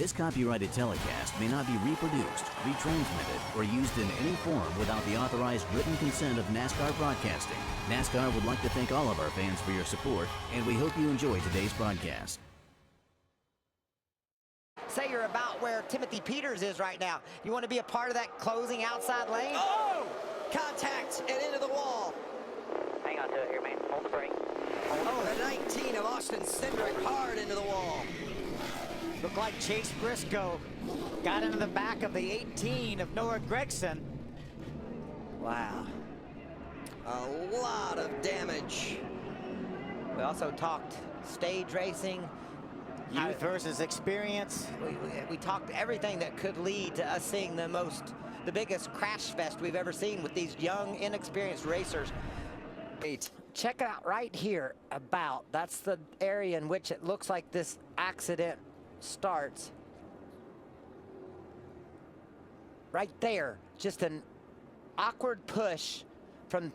This copyrighted telecast may not be reproduced, retransmitted, or used in any form without the authorized written consent of NASCAR Broadcasting. NASCAR would like to thank all of our fans for your support, and we hope you enjoy today's broadcast. Say you're about where Timothy Peters is right now. You want to be a part of that closing outside lane? Oh! Contact and into the wall. Hang on to it here, man. Hold the brake. Oh, the 19 of Austin Cindric hard into the wall. Looked like Chase Briscoe got into the back of the 18 of Noah Gragson. Wow. A lot of damage. We also talked stage racing. Youth versus experience. We talked everything that could lead to us seeing the biggest crash fest we've ever seen with these young, inexperienced racers. Check it out right here that's the area in which it looks like this accident starts. Right there, just an awkward push from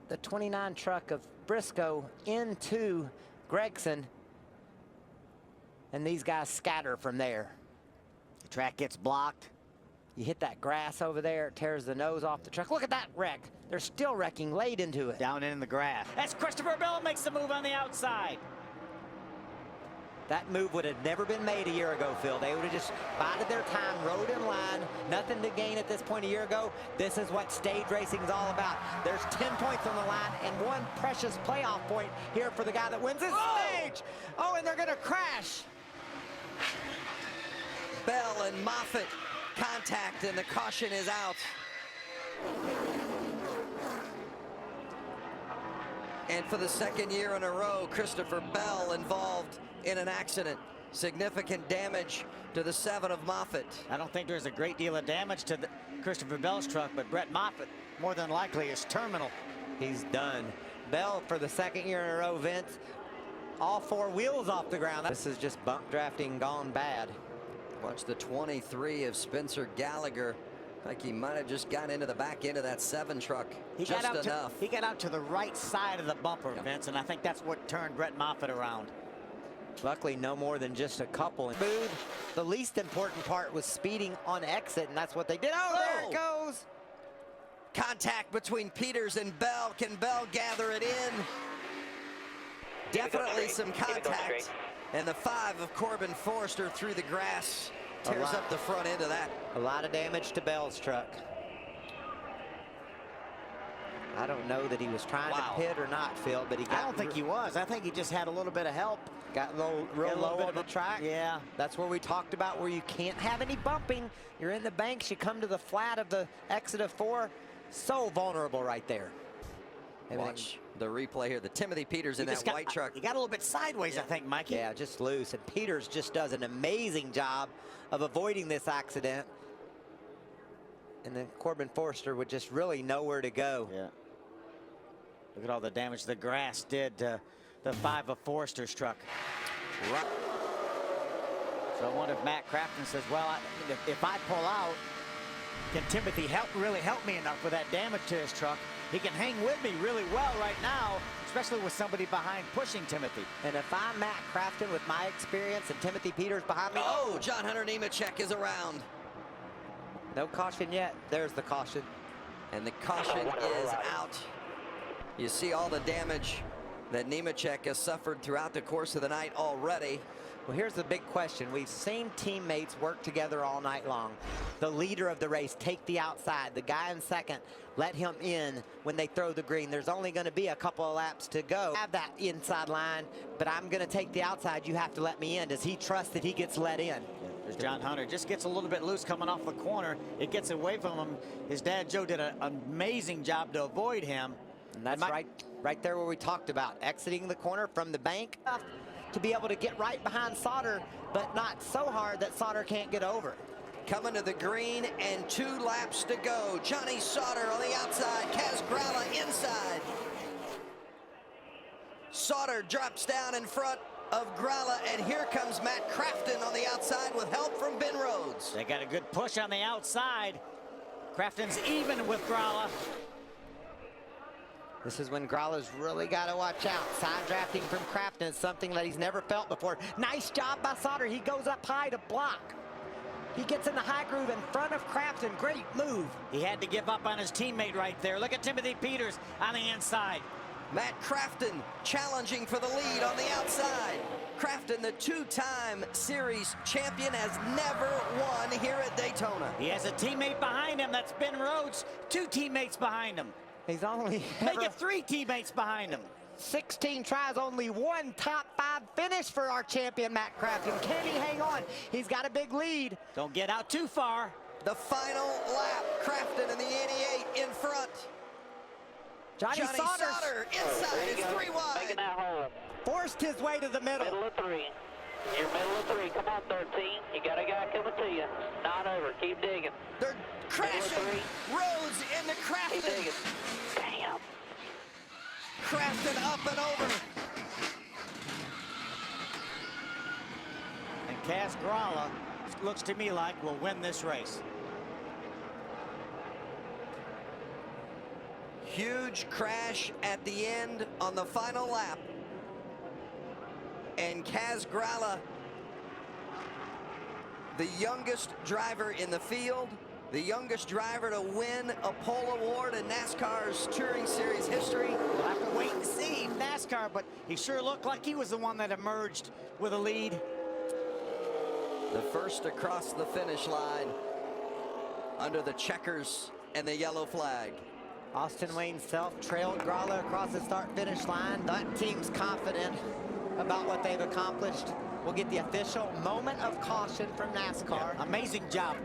the 29 truck of Briscoe into Gragson, and these guys scatter from there. The track gets blocked. You hit that grass over there, it tears the nose off the truck. Look at that wreck. They're still wrecking late into it. Down in the grass. As Christopher Bell makes the move on the outside. That move would have never been made a year ago, Phil. They would have just bided their time, rode in line, nothing to gain at this point a year ago. This is what stage racing is all about. There's 10 points on the line and one precious playoff point here for the guy that wins this stage. Oh, and they're going to crash. Bell and Moffitt contact, and the caution is out. And for the second year in a row, Christopher Bell involved in an accident. Significant damage to the 7 of Moffitt. I don't think there's a great deal of damage to Christopher Bell's truck, but Brett Moffitt, more than likely, is terminal. He's done. Bell, for the second year in a row, Vince, all 4 wheels off the ground. This is just bump drafting gone bad. Watch the 23 of Spencer Gallagher. Like he might have just got into the back end of that 7 truck. He just got out enough. He got out to the right side of the bumper, Vince, and I think that's what turned Brett Moffitt around. Luckily, no more than just a couple. Mood. The least important part was speeding on exit, and that's what they did. Oh, there it goes. Contact between Peters and Bell. Can Bell gather it in? Definitely some contact. And the 5 of Corbin Forrester through the grass tears up the front end of that. A lot of damage to Bell's truck. I don't know that he was trying to pit or not, Phil, but he got... I don't think he was. I think he just had a little bit of help. Got real low on the track. Yeah. That's where we talked about where you can't have any bumping. You're in the banks. You come to the flat of the exit of 4. So vulnerable right there. Watch the replay here. The Timothy Peters in that white truck. He got a little bit sideways, I think, Mikey. Yeah, just loose. And Peters just does an amazing job of avoiding this accident. And then Corbin Forrester would just really know where to go. Yeah. Look at all the damage the grass did to the 5 of Forrester's truck. Right. So I wonder if Matt Crafton says, well, if I pull out, can Timothy really help me enough with that damage to his truck? He can hang with me really well right now, especially with somebody behind pushing Timothy. And if I'm Matt Crafton with my experience and Timothy Peters behind me. Oh, John Hunter Nemechek is around. No caution yet. There's the caution. And the caution is out. You see all the damage that Nemechek has suffered throughout the course of the night already. Well, here's the big question. We've seen teammates work together all night long. The leader of the race take the outside. The guy in second, let him in when they throw the green. There's only going to be a couple of laps to go. Have that inside line, but I'm going to take the outside. You have to let me in. Does he trust that he gets let in? There's John Hunter. Just gets a little bit loose coming off the corner. It gets away from him. His dad, Joe, did an amazing job to avoid him. And that's right there where we talked about exiting the corner from the bank to be able to get right behind Sauter, but not so hard that Sauter can't get over. Coming to the green and 2 laps to go. Johnny Sauter on the outside, Kaz Gralla inside. Sauter drops down in front of Gralla, and here comes Matt Crafton on the outside with help from Ben Rhodes. They got a good push on the outside. Crafton's even with Gralla. This is when Grala's really got to watch out. Side drafting from Crafton is something that he's never felt before. Nice job by Sauter. He goes up high to block. He gets in the high groove in front of Crafton. Great move. He had to give up on his teammate right there. Look at Timothy Peters on the inside. Matt Crafton challenging for the lead on the outside. Crafton, the two-time series champion, has never won here at Daytona. He has a teammate behind him. That's Ben Rhodes. 2 teammates behind him. He's only Make it 3 teammates behind him. 16 tries, only 1 top 5 finish for our champion, Matt Crafton. Can he hang on? He's got a big lead. Don't get out too far. The final lap, Crafton in the 88 in front. Johnny Sauter inside, it's 3 Making wide. that hole. forced his way to the middle. Middle of 3. You're middle of 3. Come on, 13. You got a guy coming to you. Not over. Keep digging. They're crashing. Rhodes into Keep Crafton. digging. Damn. Crafton up and over. And Kaz Grala, looks to me like, will win this race. Huge crash at the end on the final lap. And Kaz Grala, the youngest driver in the field, the youngest driver to win a pole award in NASCAR's Touring Series history. We'll have to wait and see NASCAR, but he sure looked like he was the one that emerged with a lead. The first across the finish line under the checkers and the yellow flag. Austin Wayne Self trailed Grala across the start-finish line. That team's confident about what they've accomplished. We'll get the official moment of caution from NASCAR. Yeah, amazing job,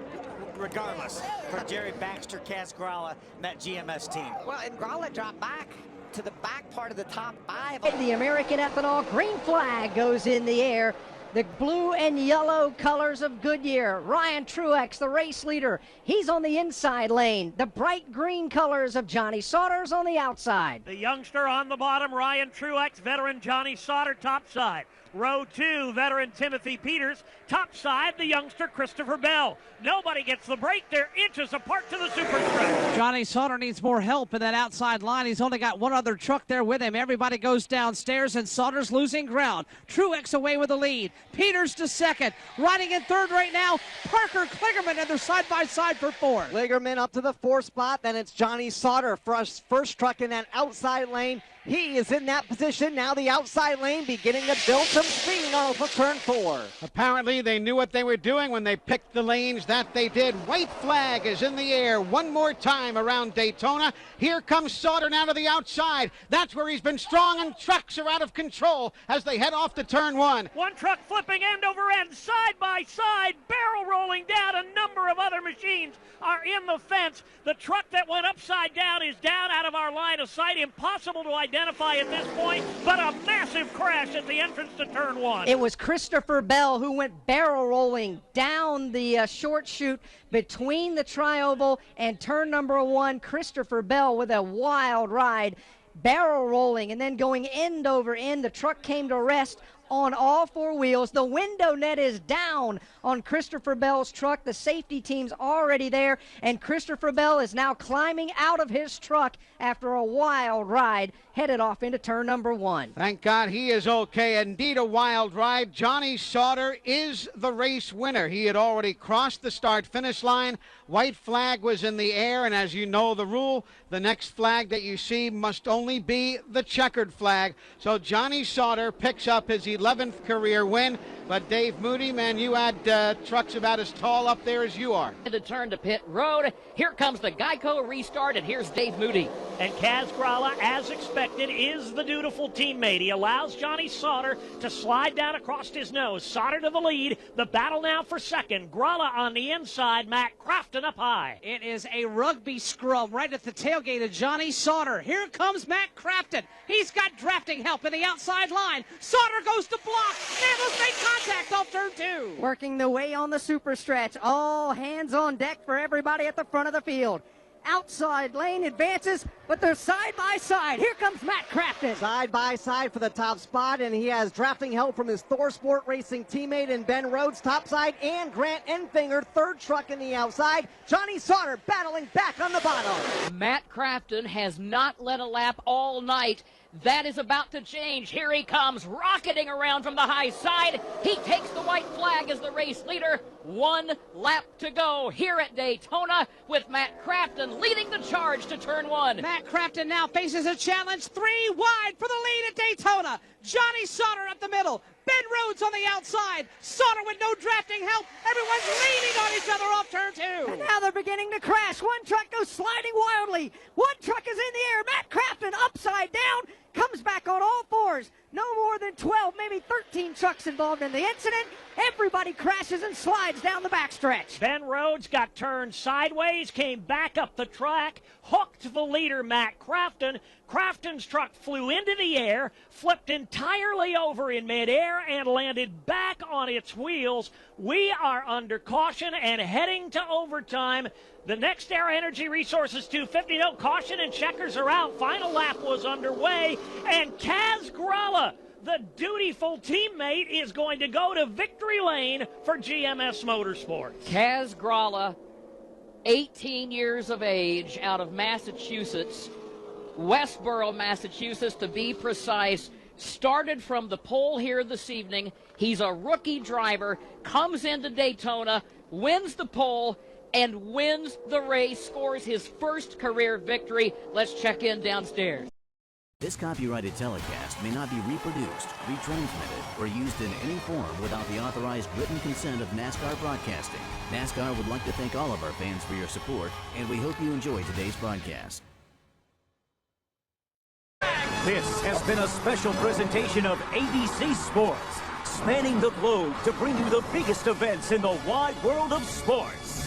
regardless, for Jerry Baxter, Kaz Grala, and that GMS team. Well, and Grala dropped back to the back part of the top 5. The American Ethanol green flag goes in the air. The blue and yellow colors of Goodyear. Ryan Truex, the race leader. He's on the inside lane. The bright green colors of Johnny Sauter's on the outside. The youngster on the bottom, Ryan Truex, veteran Johnny Sauter, top side. Row 2, veteran Timothy Peters. Top side, the youngster Christopher Bell. Nobody gets the break. They're inches apart to the super stretch. Johnny Sauter needs more help in that outside line. He's only got one other truck there with him. Everybody goes downstairs, and Sauter's losing ground. Truex away with the lead. Peters to second. Riding in third right now, Parker Kligerman, and they're side by side for 4. Kligerman up to the 4th spot. Then it's Johnny Sauter, first truck in that outside lane. He is in that position. Now the outside lane beginning to build some speed off of turn 4. Apparently they knew what they were doing when they picked the lanes. That they did. White flag is in the air one more time around Daytona. Here comes Sauter now to the outside. That's where he's been strong, and trucks are out of control as they head off to turn 1. One truck flipping end over end, side by side, barrel rolling down. A number of other machines are in the fence. The truck that went upside down is down out of our line of sight. Impossible to identify at this point, but a massive crash at the entrance to turn 1. It was Christopher Bell who went barrel rolling down the short chute between the tri-oval and turn number 1. Christopher Bell with a wild ride, barrel rolling and then going end over end. The truck came to rest on all 4 wheels. The window net is down on Christopher Bell's truck. The safety team's already there, and Christopher Bell is now climbing out of his truck after a wild ride, headed off into turn number 1. Thank God he is okay. Indeed, a wild ride. Johnny Sauter is the race winner. He had already crossed the start-finish line. White flag was in the air, and as you know the rule, the next flag that you see must only be the checkered flag. So Johnny Sauter picks up his 11th career win. But Dave Moody, man, you had trucks about as tall up there as you are. To turn to pit road. Here comes the Geico restart, and here's Dave Moody. And Kaz Grala, as expected, is the dutiful teammate. He allows Johnny Sauter to slide down across his nose. Sauter to the lead. The battle now for second. Grala on the inside. Matt Crafton up high. It is a rugby scrum right at the tailgate of Johnny Sauter. Here comes Matt Crafton. He's got drafting help in the outside line. Sauter goes to block. They almost make contact off turn 2. Working the way on the super stretch. All hands on deck for everybody at the front of the field. outside lane, advances, but they're side by side. Here comes Matt Crafton. Side by side for the top spot, and he has drafting help from his Thor Sport Racing teammate in Ben Rhodes topside, and Grant Enfinger, third truck in the outside. Johnny Sauter battling back on the bottom. Matt Crafton has not led a lap all night. That is about to change. Here he comes, rocketing around from the high side. He takes the white flag as the race leader. 1 lap to go here at Daytona with Matt Crafton leading the charge to turn 1. Matt Crafton now faces a challenge 3 wide for the lead at Daytona. Johnny Sauter up the middle. Ben Rhodes on the outside. Sauter with no drafting help. Everyone's leaning on each other off turn 2. And now they're beginning to crash. One truck goes sliding wildly. One truck is in the air. Matt Crafton upside down. Comes back on all fours. No more than 12, maybe 13 trucks involved in the incident. Everybody crashes and slides down the backstretch. Ben Rhodes got turned sideways, came back up the track, hooked the leader, Matt Crafton. Crafton's truck flew into the air, flipped entirely over in midair, and landed back on its wheels. We are under caution and heading to overtime. The Nextera Energy Resources 250, no caution and checkers are out. Final lap was underway, and Kaz Gralla, the dutiful teammate, is going to go to victory lane for GMS Motorsports. Kaz Gralla, 18 years of age, out of Massachusetts, Westboro, Massachusetts to be precise, started from the pole here this evening. He's a rookie driver, comes into Daytona, wins the pole, and wins the race, scores his first career victory. Let's check in downstairs. This copyrighted telecast may not be reproduced, retransmitted, or used in any form without the authorized written consent of NASCAR Broadcasting. NASCAR would like to thank all of our fans for your support, and we hope you enjoy today's broadcast. This has been a special presentation of ABC Sports, spanning the globe to bring you the biggest events in the wide world of sports.